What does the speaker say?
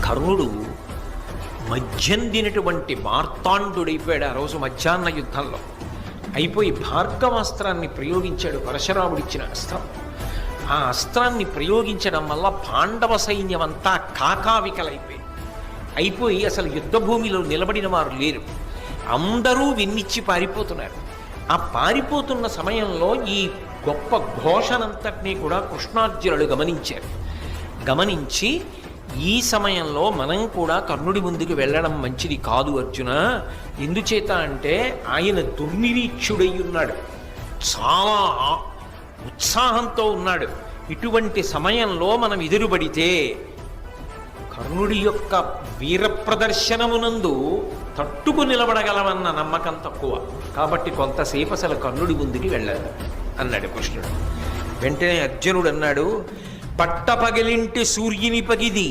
కర్ణుడు మధ్యందినటువంటి మార్తాండుడైపోయాడు ఆ రోజు మధ్యాహ్న యుద్ధంలో. అయిపోయి భార్గవాస్త్రాన్ని ప్రయోగించాడు, పరశురాముడిచ్చిన అస్త్రం. ఆ అస్త్రాన్ని ప్రయోగించడం వల్ల పాండవ సైన్యం అంతా అయిపోయి అసలు యుద్ధభూమిలో నిలబడిన వారు లేరు. అందరూ వెన్నిచ్చి పారిపోతున్నారు. ఆ పారిపోతున్న సమయంలో ఈ గొప్ప ఘోషనంతటినీ కూడా కృష్ణార్జునులు గమనించి ఈ సమయంలో మనం కూడా కర్ణుడి ముందుకు వెళ్ళడం మంచిది కాదు అర్జున. ఎందుచేత అంటే ఆయన దుర్నిరీక్షుడై ఉన్నాడు, చాలా ఉత్సాహంతో ఉన్నాడు. ఇటువంటి సమయంలో మనం ఎదురుబడితే కర్ణుడి యొక్క వీర ప్రదర్శనమునందు తట్టుకు నిలబడగలమన్న నమ్మకం తక్కువ. కాబట్టి కొంతసేపు అసలు కర్ణుడి ముందుకి వెళ్ళాలి అన్నాడు కృష్ణుడు. వెంటనే అర్జునుడు అన్నాడు, పట్టపగలింటి సూర్యుని పగిది